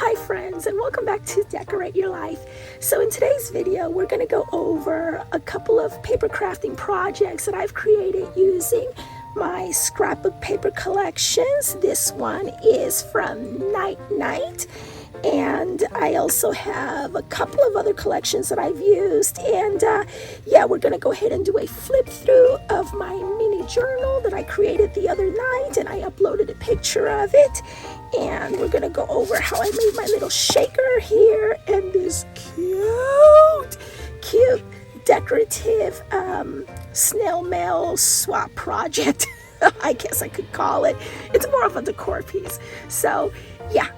Hi friends, and welcome back to Decorate Your Life. So in today's video, we're going to go over a couple of paper crafting projects that I've created using my scrapbook paper collections. This one is from Nite, and I also have a couple of other collections that I've used. And yeah, we're going to go ahead and do a flip through of my mini journal that I created the other night, and I uploaded a picture of it. And we're going to go over how I made my little shaker here and this cute decorative snail mail swap project. I guess I could call it. It's more of a decor piece. So yeah.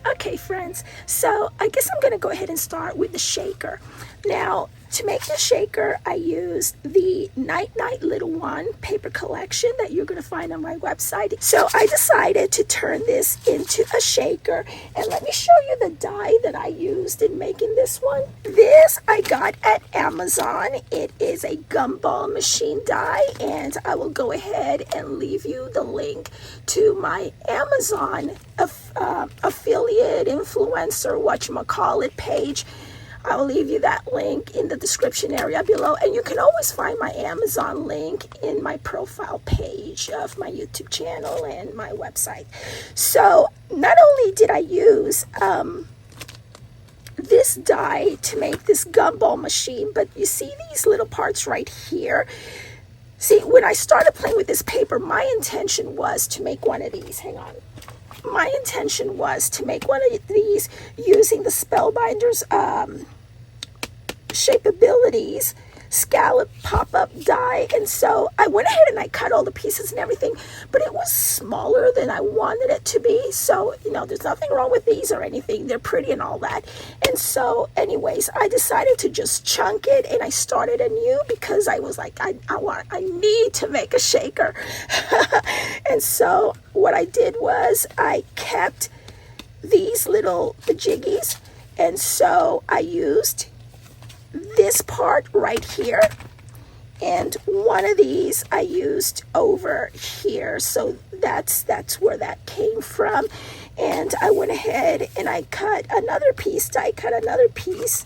Okay friends, so I guess I'm going to go ahead and start with the shaker. Now, to make the shaker, I used the Nite Little One paper collection that you're going to find on my website. So I decided to turn this into a shaker, and let me show you the die that I used in making this one. This I got at Amazon. It is a gumball machine die, and I will go ahead and leave you the link to my Amazon affiliate influencer whatchamacallit page. I will leave you that link in the description area below, and you can always find my Amazon link in my profile page of my YouTube channel and my website. So not only did I use this die to make this gumball machine, but you see these little parts right here. See, when I started playing with this paper, my intention was to make one of these. Hang on. My intention was to make one of these using the Spellbinder's Shapeabilities scallop pop-up die, and so I went ahead and I cut all the pieces and everything, but it was smaller than I wanted it to be. So, you know, there's nothing wrong with these or anything. They're pretty and all that. And so anyways, I decided to just chunk it, and I started anew because I was like, I need to make a shaker. And so what I did was I kept these little jiggies, and so I used this part right here, and one of these I used over here. So that's where that came from. And I went ahead and I cut another piece, die cut another piece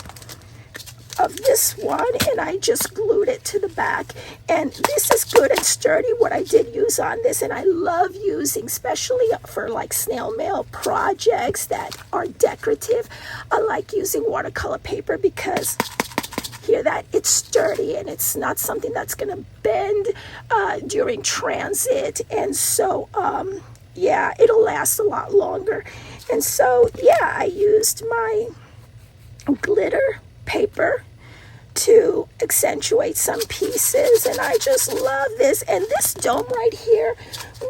of this one, and I just glued it to the back. And this is good and sturdy, what I did use on this, and I love using, especially for like snail mail projects that are decorative. I like using watercolor paper because hear that it's sturdy and it's not something that's going to bend during transit, and so yeah, it'll last a lot longer. And so yeah, I used my glitter paper to accentuate some pieces, and I just love this. And this dome right here,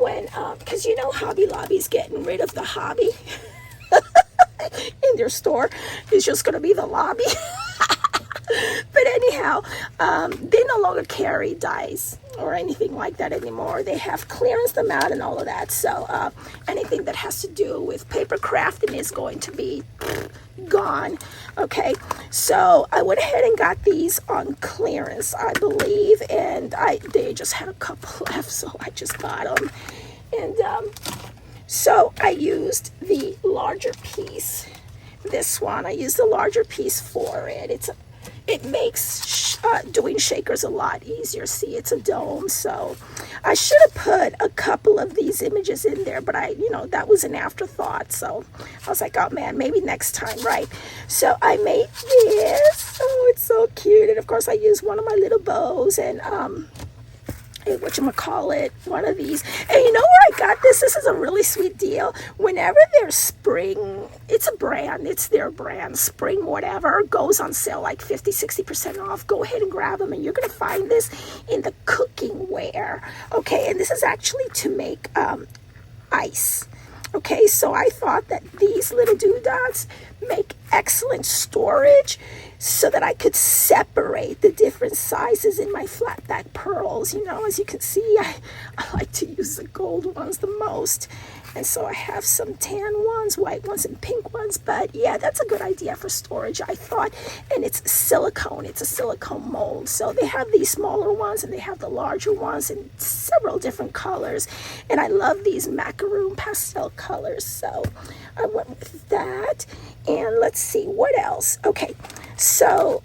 when because you know Hobby Lobby's getting rid of the hobby in their store, it's just going to be the lobby. But anyhow, they no longer carry dies or anything like that anymore. They have clearance them out and all of that. So anything that has to do with paper crafting is going to be gone. Okay, so I went ahead and got these on clearance, I believe, and they just had a couple left, so I just got them. And so I used the larger piece. This one, I used the larger piece for it. It makes doing shakers a lot easier. See, it's a dome, so I should have put a couple of these images in there, but that was an afterthought. So I was like, oh man, maybe next time, right? So I made this. Oh, it's so cute. And of course, I used one of my little bows and whatchamacallit, one of these. And you know where I got this? This is a really sweet deal. Whenever there's spring, it's a brand, it's their brand, spring whatever, goes on sale like 50-60% off. Go ahead and grab them, and you're going to find this in the cooking ware. Okay, and this is actually to make ice. Okay, so I thought that these little doodads make excellent storage. so that I could separate the different sizes in my flat back pearls. You know, as you can see, I like to use the gold ones the most. And so I have some tan ones, white ones, and pink ones. But yeah, that's a good idea for storage, I thought. And it's silicone. It's a silicone mold. So they have these smaller ones and they have the larger ones in several different colors. And I love these macaroon pastel colors. So I went with that. And let's see, what else? Okay, so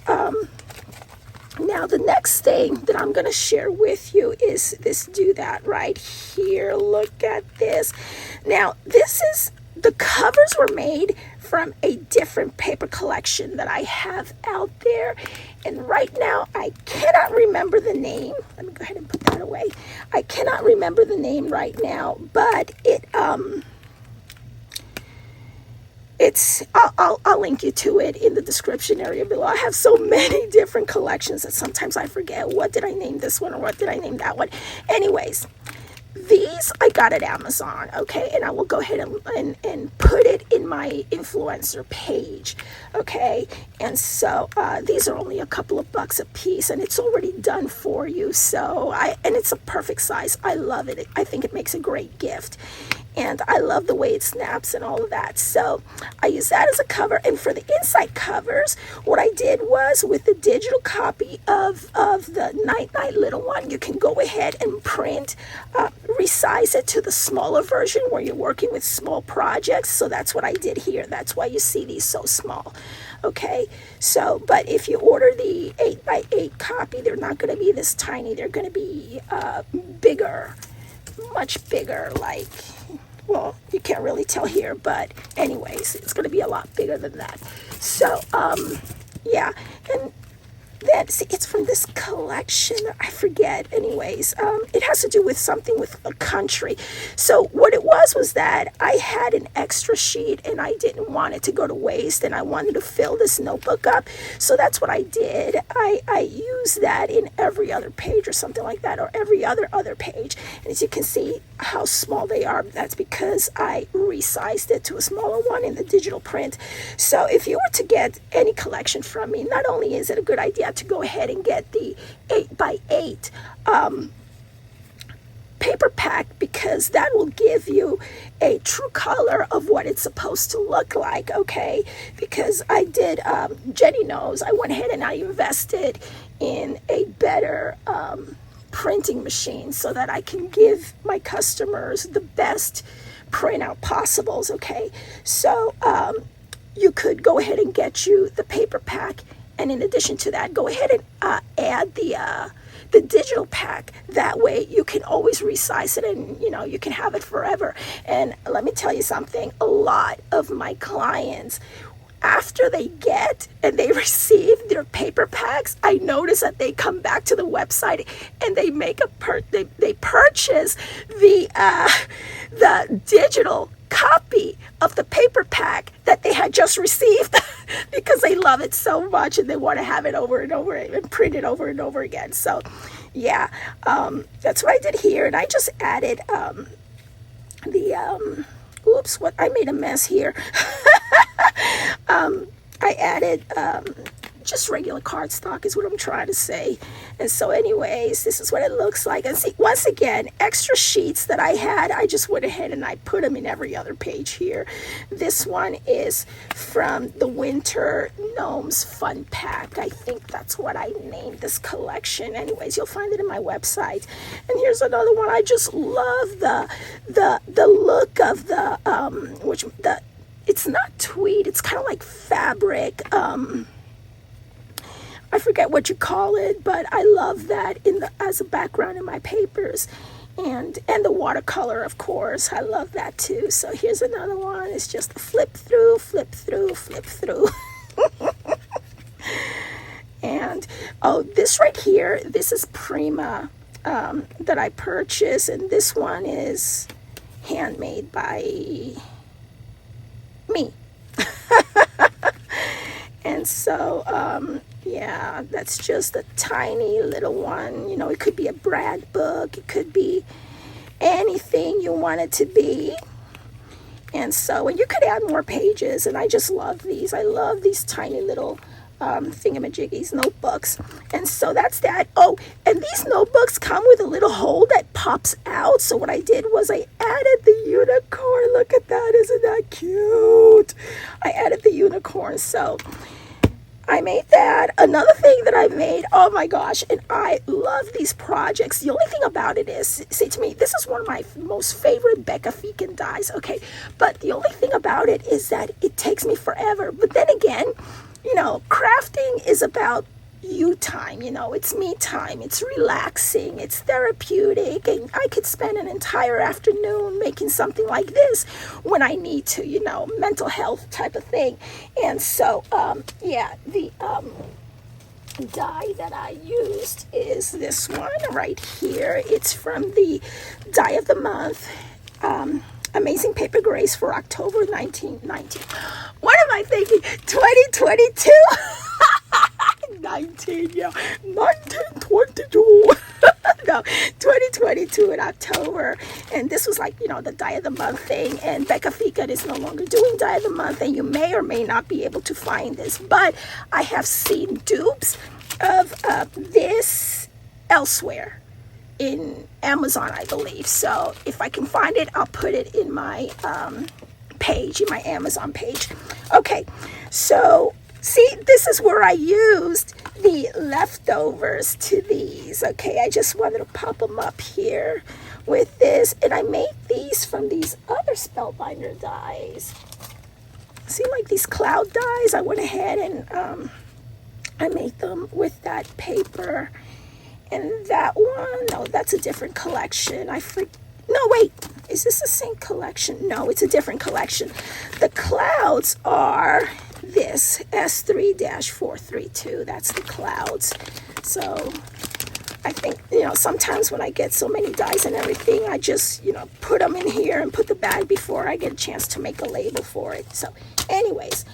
now the next thing that I'm going to share with you is this doodad right here. Look at this. Now, the covers were made from a different paper collection that I have out there. And right now, I cannot remember the name. Let me go ahead and put that away. I cannot remember the name right now, but I'll link you to it in the description area below. I have so many different collections that sometimes I forget what did I name this one or what did I name that one. Anyways, these I got at Amazon, okay, and I will go ahead and put it in my influencer page, okay. And so these are only a couple of bucks a piece, and it's already done for you. So and it's a perfect size. I love it. I think it makes a great gift. And I love the way it snaps and all of that. So I use that as a cover. And for the inside covers, what I did was with the digital copy of the Nite little one, you can go ahead and print, resize it to the smaller version where you're working with small projects. So that's what I did here. That's why you see these so small. Okay, so, but if you order the 8x8 copy, they're not going to be this tiny. They're going to be bigger, much bigger, like... Well, you can't really tell here, but anyways, it's going to be a lot bigger than that. So, yeah, and then, see, it's from this collection, I forget, anyways. It has to do with something with a country. So what it was that I had an extra sheet, and I didn't want it to go to waste, and I wanted to fill this notebook up. So that's what I did. I used that in every other page or something like that, or every other page. And as you can see how small they are, that's because I resized it to a smaller one in the digital print. So if you were to get any collection from me, not only is it a good idea to go ahead and get the 8x8 paper pack, because that will give you a true color of what it's supposed to look like, okay? Because I did, Jenny knows, I went ahead and I invested in a better printing machine so that I can give my customers the best printout possibles, okay? So you could go ahead and get you the paper pack, and in addition to that, go ahead and add the digital pack. That way you can always resize it, and you know, you can have it forever. And let me tell you something, a lot of my clients, after they get and they receive their paper packs, I notice that they come back to the website and they make they purchase the digital copy of the paper pack that they had just received because they love it so much and they want to have it over and over and print it over and over again. So yeah, that's what I did here. And I just added oops, what, I made a mess here. I added just regular cardstock is what I'm trying to say. And so anyways, this is what it looks like. And see, once again, extra sheets that I had, I just went ahead and I put them in every other page here. This one is from the Winter Gnomes Fun Pack. I think that's what I named this collection. Anyways, you'll find it in my website. And here's another one. I just love the look of the it's not tweed, it's kind of like fabric. I forget what you call it, but I love that as a background in my papers. And the watercolor, of course, I love that too. So here's another one. It's just a flip through, flip through, flip through. And oh, this right here, this is Prima that I purchased, and this one is handmade by me. And so yeah, that's just a tiny little one. You know, it could be a brand book, it could be anything you want it to be. And so, and you could add more pages, and I just love these. I love these tiny little thingamajiggies, notebooks. And so that's that. Oh, and these notebooks come with a little hole that pops out. So what I did was I added the unicorn. Look at that. Isn't that cute? I added the unicorn. So I made that. Another thing that I made, oh my gosh, and I love these projects. The only thing about it is, see, to me, this is one of my most favorite Becca Feekin dies, okay? But the only thing about it is that it takes me forever. But then again, you know, crafting is about you time, you know, it's me time, it's relaxing, it's therapeutic, and I could spend an entire afternoon making something like this when I need to, you know, mental health type of thing. And so, yeah, the die that I used is this one right here. It's from the Die of the Month, Amazing Paper Grace for October 1919. What am I thinking? 2022? 19, yeah, 1922. No, 2022 in October. And this was like, you know, the Die of the Month thing. And Becca Feekin is no longer doing Die of the Month. And you may or may not be able to find this. But I have seen dupes of this elsewhere in Amazon, I believe. So if I can find it, I'll put it in my page, in my Amazon page. Okay, so see, this is where I used the leftovers to these. Okay, I just wanted to pop them up here with this. And I made these from these other Spellbinder dies. See, like these cloud dies, I went ahead and I made them with that paper. And that one, no, that's a different collection. No, wait, is this the same collection? No, it's a different collection. The clouds are this S3-432. That's the clouds. So I think, you know, sometimes when I get so many dies and everything, I just, you know, put them in here and put the bag before I get a chance to make a label for it. So anyways,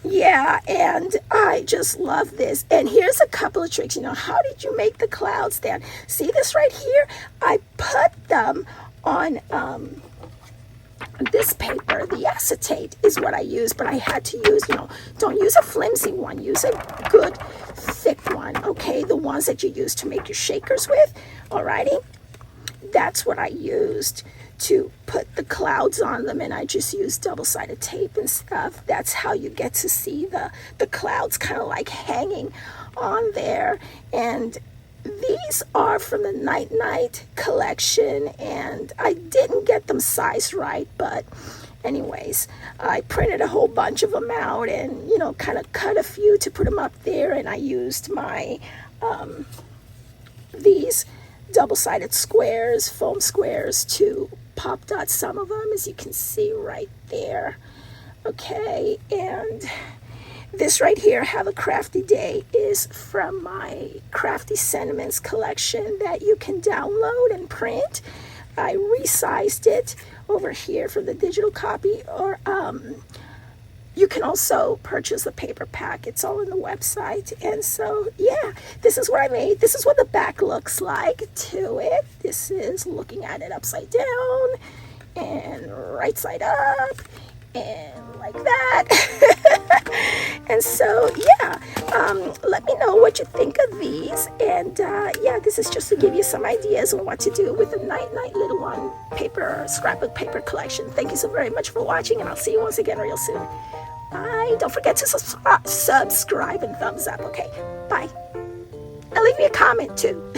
yeah, and I just love this. And here's a couple of tricks. You know, how did you make the clouds, Dan? See this right here? I put them on this paper. The acetate is what I use, but I had to use, you know, don't use a flimsy one. Use a good thick one, okay? The ones that you use to make your shakers with, alrighty? That's what I used to put the clouds on them, and I just used double-sided tape and stuff. That's how you get to see the clouds kind of like hanging on there. And these are from the Nite collection, and I didn't get them sized right, but anyways, I printed a whole bunch of them out and, you know, kind of cut a few to put them up there. And I used my these double-sided squares, foam squares, to pop dot some of them, as you can see right there. Okay, and this right here, Have a Crafty Day, is from my Crafty Sentiments collection that you can download and print. I resized it over here for the digital copy, or you can also purchase the paper pack. It's all in the website. And so, yeah, this is what I made. This is what the back looks like to it. This is looking at it upside down and right side up and like that. And so, yeah, let me know what you think of these. And yeah, this is just to give you some ideas on what to do with the Nite Little One paper, scrapbook paper collection. Thank you so very much for watching, and I'll see you once again real soon. Bye. Don't forget to subscribe and thumbs up, okay? Bye. And leave me a comment too.